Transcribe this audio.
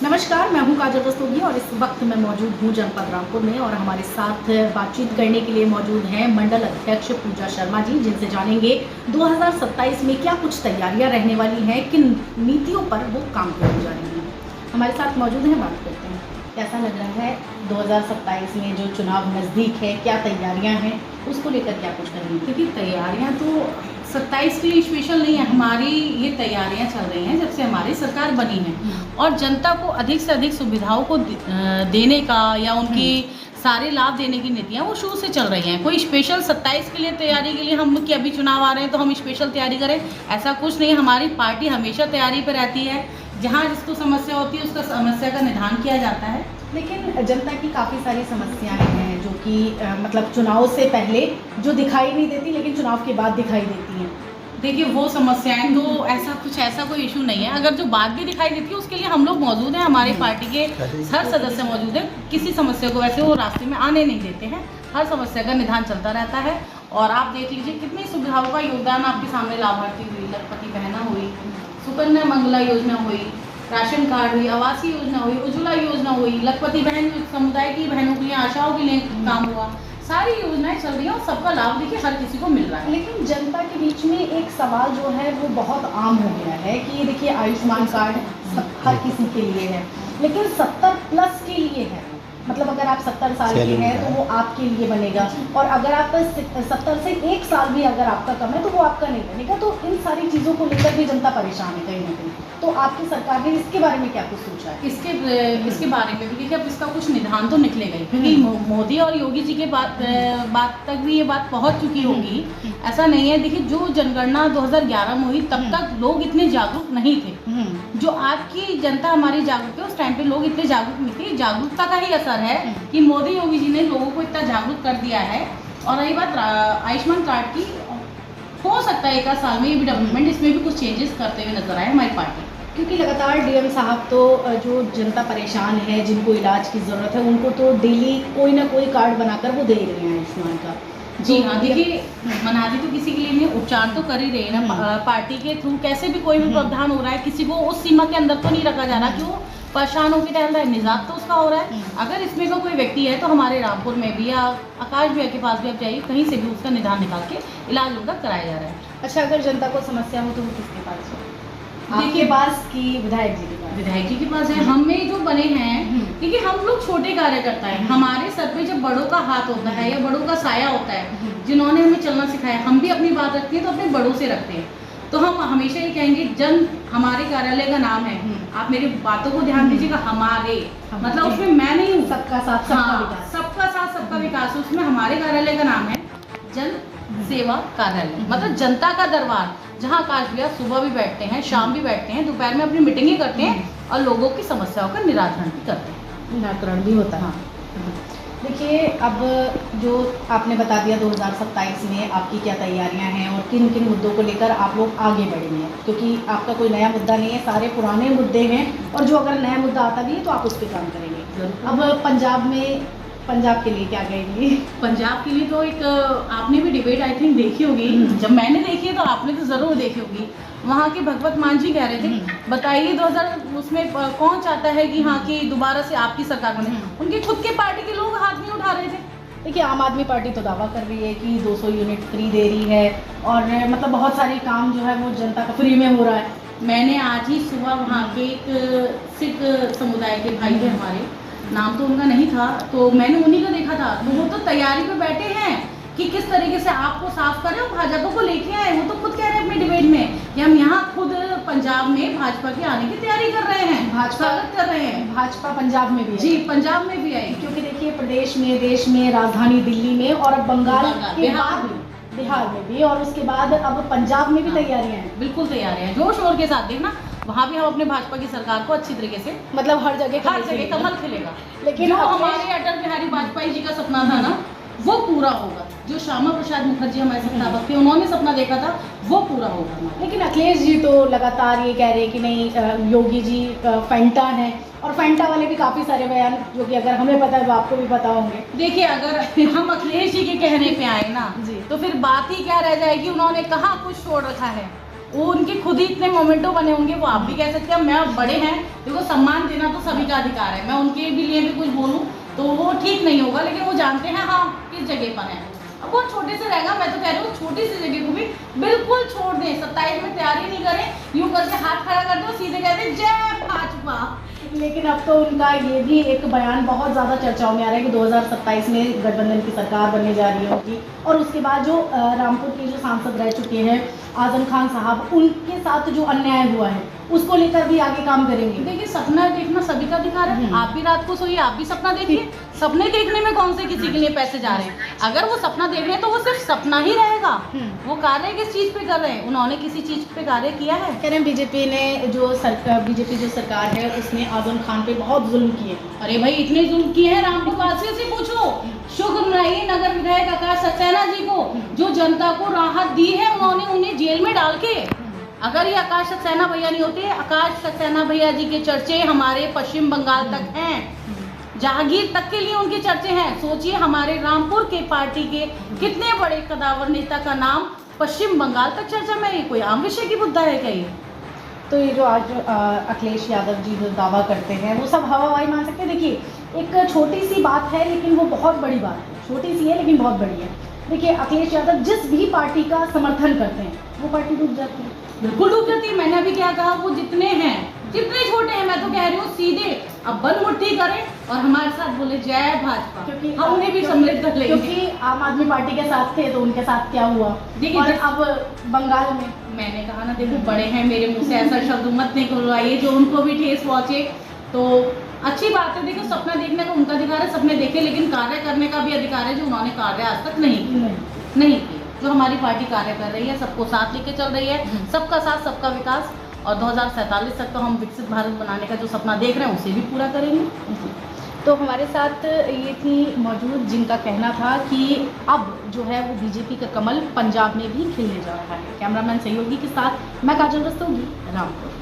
नमस्कार, मैं हूं काजल रस्तोगी और इस वक्त मैं मौजूद हूं जनपद रामपुर में और हमारे साथ बातचीत करने के लिए मौजूद हैं मंडल अध्यक्ष पूजा शर्मा जी, जिनसे जानेंगे 2027 में क्या कुछ तैयारियां रहने वाली हैं, किन नीतियों पर वो काम करने जा रही हैं। हमारे साथ मौजूद हैं, बात करते हैं। कैसा लग रहा है 2027 में जो चुनाव नज़दीक है, क्या तैयारियाँ हैं, उसको लेकर क्या कुछ करेंगे? क्योंकि तैयारियां तो 27 के लिए स्पेशल नहीं है, हमारी ये तैयारियां चल रही हैं जब से हमारी सरकार बनी है और जनता को अधिक से अधिक सुविधाओं को देने का या उनकी सारे लाभ देने की नीतियां वो शुरू से चल रही हैं। कोई स्पेशल 27 के लिए तैयारी के लिए हम कि अभी चुनाव आ रहे हैं तो हम स्पेशल तैयारी करें, ऐसा कुछ नहीं। हमारी पार्टी हमेशा तैयारी पर रहती है, जहाँ जिसको समस्या होती है उसका समस्या का निदान किया जाता है। लेकिन जनता की काफ़ी सारी समस्याएं हैं जो कि मतलब चुनाव से पहले जो दिखाई नहीं देती लेकिन चुनाव के बाद दिखाई देती हैं। देखिए वो समस्याएं तो ऐसा कोई इशू नहीं है। अगर जो बात भी दिखाई देती है उसके लिए हम लोग मौजूद हैं, हमारी पार्टी के हर सदस्य मौजूद हैं। किसी समस्या को वैसे वो रास्ते में आने नहीं देते हैं, हर समस्या का निदान चलता रहता है। और आप देख लीजिए कितनी सुविधाओं का योगदान आपके सामने लाभार्थी हुई, लखपति बहना हुई, सुकन्या मंगला योजना हुई, राशन कार्ड हुई, आवासीय योजना हुई, उज्ज्वला योजना हुई, लखपति बहन समुदाय की बहनों के लिए, आशाओं के लिए काम हुआ। सारी योजनाएं चल रही हैं और सबका लाभ देखिए हर किसी को मिल रहा है। लेकिन जनता के बीच में एक सवाल जो है वो बहुत आम हो गया है कि देखिए आयुष्मान कार्ड हर किसी के लिए है, लेकिन 70 प्लस के लिए है। मतलब अगर आप 70 साल के हैं तो वो आपके लिए बनेगा, और अगर आप 70 से 1 साल भी अगर आपका कम है तो वो आपका नहीं बनेगा। तो इन सारी चीज़ों को लेकर भी जनता परेशान है कहीं ना कहीं। तो आपकी सरकार ने इसके बारे में क्या कुछ सोचा है? इसके बारे में भी देखिए अब इसका कुछ निदान तो निकलेगा ही, क्योंकि मोदी और योगी जी के बात तक भी ये बात पहुंच चुकी होगी। ऐसा नहीं है, देखिए जो जनगणना 2011 में हुई तब तक लोग इतने जागरूक नहीं थे। जो आज की जनता हमारी जागरूक है, उस टाइम पे लोग इतने जागरूक नहीं थे। जागरूकता का ही असर है कि मोदी योगी जी ने लोगों को इतना जागरूक कर दिया है। और रही बात आयुष्मान कार्ड की, हो सकता है 1 साल में ये भी डेवलपमेंट, इसमें भी कुछ चेंजेस करते हुए नजर आए हमारी पार्टी। क्योंकि लगातार डीएम साहब तो जो जनता परेशान है, जिनको इलाज की ज़रूरत है, उनको तो डेली कोई ना कोई कार्ड बनाकर वो दे रहे हैं आयुष्मान का। जी हाँ, देखिए मनादी तो किसी के लिए नहीं, उपचार तो कर ही रहे हैं ना। पार्टी के थ्रू कैसे भी कोई भी प्रावधान हो रहा है, किसी को उस सीमा के अंदर तो नहीं रखा जा रहा कि वो परेशान होकर टहल रहा है, निजात तो उसका हो रहा है। अगर इसमें का कोई व्यक्ति है तो हमारे रामपुर में भी या आकाश भैया के पास भी आप जाइए, कहीं से भी उसका निदान निकाल के इलाज उनका कराया जा रहा है। अच्छा, अगर जनता को समस्या हो तो वो किसके पास है? आपके पास कि विधायक जी के पास? विधायक जी के पास है। हमें जो बने हैं, देखिए हम लोग छोटे कार्यकर्ता हैं, हमारे सर पे जब बड़ों का हाथ होता है या बड़ों का साया होता है, जिन्होंने हमें चलना सिखाया, हम भी अपनी बात रखते हैं तो अपने बड़ों से रखते हैं। तो हम हमेशा ये कहेंगे, जन हमारे कार्यालय का नाम है, आप मेरी बातों को ध्यान दीजिएगा। हमारे मतलब उसमें मैं नहीं हूँ, सबका साथ सबका विकास। सबका साथ सबका विकास, उसमें हमारे कार्यालय का नाम है जन सेवा कार्यालय, मतलब जनता का दरबार, जहाँ आकाश भैया सुबह भी बैठते हैं, शाम भी बैठते हैं, दोपहर में अपनी मीटिंगें करते हैं और लोगों की समस्याओं का निराकरण भी करते हैं। निराकरण भी होता है। देखिए, अब जो आपने बता दिया 2027 में आपकी क्या तैयारियां हैं और किन किन मुद्दों को लेकर आप लोग आगे बढ़ेंगे, क्योंकि आपका कोई नया मुद्दा नहीं है, सारे पुराने मुद्दे हैं। और जो अगर नया मुद्दा आता भी है तो आप उस पर काम करेंगे। अब पंजाब के लिए क्या कहेंगे? पंजाब के लिए तो एक आपने भी डिबेट आई थिंक देखी होगी, जब मैंने देखी है तो आपने तो ज़रूर देखी होगी। वहाँ के भगवत मान जी कह रहे थे, बताइए 2000 उसमें कौन चाहता है कि हाँ कि दोबारा से आपकी सरकार बने। उनके खुद के पार्टी के लोग हाथ नहीं उठा रहे थे। देखिए, आम आदमी पार्टी तो दावा कर रही है कि 200 यूनिट फ्री दे रही है और मतलब बहुत सारे काम जो है वो जनता का फ्री में हो रहा है। मैंने आज ही सुबह वहाँ के एक सिख समुदाय के भाई थे हमारे, नाम तो उनका नहीं था, तो मैंने उन्हीं का देखा था। तो वो तो तैयारी पे बैठे हैं कि किस तरीके से आपको साफ करें और भाजपा को लेके आए। वो तो खुद कह रहे हैं अपने डिबेट में कि हम यहाँ खुद पंजाब में भाजपा के आने की तैयारी कर रहे हैं, स्वागत कर रहे हैं। भाजपा पंजाब में भी जी, पंजाब में भी आई, क्योंकि देखिए प्रदेश में, देश में, राजधानी दिल्ली में और अब बंगाल के बाद बिहार में भी, और उसके बाद अब पंजाब में भी तैयारियां हैं। बिल्कुल तैयारियां हैं, जोर शोर के साथ। देखना वहाँ भी हम अपने भाजपा की सरकार को अच्छी तरीके से, मतलब हर जगह कमल खिलेगा। लेकिन जो हमारे अटल बिहारी वाजपेयी जी का सपना था ना, वो पूरा होगा। जो श्यामा प्रसाद मुखर्जी हमारे संस्थापक थे, उन्होंने सपना देखा था, वो पूरा होगा। लेकिन अखिलेश जी तो लगातार ये कह रहे हैं कि नहीं, योगी जी फैंटा है, और फैंटा वाले भी काफ़ी सारे बयान जो कि अगर हमें पता है तो आपको भी पता होंगे। देखिए, अगर हम अखिलेश जी के कहने पे आए ना, तो फिर बात ही क्या रह जाएगी, उन्होंने कहाँ कुछ छोड़ रखा है। वो उनके खुद ही इतने मोमेंटो बने होंगे, वो आप भी कह सकते हैं। मैं बड़े हैं, देखो सम्मान देना तो सभी का अधिकार है, मैं उनके भी लिए भी कुछ बोलूँ तो वो ठीक नहीं होगा, लेकिन वो जानते हैं हाँ किस जगह पर है। अब वो छोटे से रहेगा, मैं तो कह रही हूँ छोटी सी जगह को भी बिल्कुल छोड़ दें, 27 में तैयारी नहीं करें, यूँ करके हाथ खड़ा कर दो, सीधे कहते जय भाजपा। लेकिन अब तो उनका ये भी एक बयान बहुत ज़्यादा चर्चाओं में आ रहा है कि 2027 में गठबंधन की सरकार बनने जा रही है उनकी, और उसके बाद जो रामपुर के जो सांसद रह चुके हैं आजम खान साहब, उनके साथ जो अन्याय हुआ है उसको लेकर भी आगे काम करेंगे। देखिए सपना देखना सभी का अधिकार है, आप भी रात को सोइए, आप भी सपना देखिए। सपने देखने में कौन से किसी के लिए पैसे जा रहे हैं? अगर वो सपना देख रहे हैं तो वो सिर्फ सपना ही रहेगा। वो कार्य किस चीज पे कर रहे हैं? उन्होंने किसी चीज पे कार्य किया है? कह रहे हैं बीजेपी जो सरकार है उसने आजम खान पे बहुत जुल्म किए। अरे भाई इतने जुल्म किए हैं, रामपुर वासियों से पूछो। शुक्र नगर विधायक आकाश सक्सेना जी को, जो जनता को राहत दी है, उन्होंने उन्हें जेल में डाल के। अगर ये आकाश सक्सेना भैया नहीं होते, आकाश सक्सेना भैया जी के चर्चे हमारे पश्चिम बंगाल तक हैं, जहांगीर तक के लिए उनके चर्चे हैं। सोचिए हमारे रामपुर के पार्टी के कितने बड़े कदावर नेता का नाम पश्चिम बंगाल तक चर्चा में, ये कोई आम विषय की मुद्दा है क्या ये? तो ये जो आज अखिलेश यादव जी जो दावा करते हैं वो सब हवाबाजी मान सकते हैं। देखिए एक छोटी सी बात है लेकिन वो बहुत बड़ी बात है, छोटी सी है लेकिन बहुत बड़ी है। देखिए अखिलेश यादव जिस भी पार्टी का समर्थन करते हैं वो पार्टी डूब जाती है, बिल्कुल डूब जाती है। मैंने अभी क्या कहा, वो जितने हैं, जितने छोटे हैं, मैं तो कह रही हूँ सीधे अब बंद मुट्ठी करें और हमारे साथ बोले जय भाजपा, क्योंकि हम उन्हें भी सम्मिलित कर लेंगे। क्योंकि आम आदमी पार्टी के साथ थे तो उनके साथ क्या हुआ, देखिए और अब बंगाल में मैंने कहा ना, देखो बड़े हैं, मेरे मुंह से ऐसा शब्द मत निकलवाइए जो उनको भी ठेस पहुंचे। तो अच्छी बात है, देखो सपना देखने का उनका अधिकार है, सपने देखे, लेकिन कार्य करने का भी अधिकार है, जो उन्होंने कार्य आज तक नहीं किया। जो हमारी पार्टी कार्य कर रही है, सबको साथ लेके चल रही है, सबका साथ सबका विकास, और 2047 तक तो हम विकसित भारत बनाने का जो सपना देख रहे हैं उसे भी पूरा करेंगे। तो हमारे साथ ये थी मौजूद जिनका कहना था कि अब जो है वो बीजेपी का कमल पंजाब में भी खिलने जा रहा है। कैमरामैन सहयोगी के साथ मैं काजल रस्तोगी, रामपुर।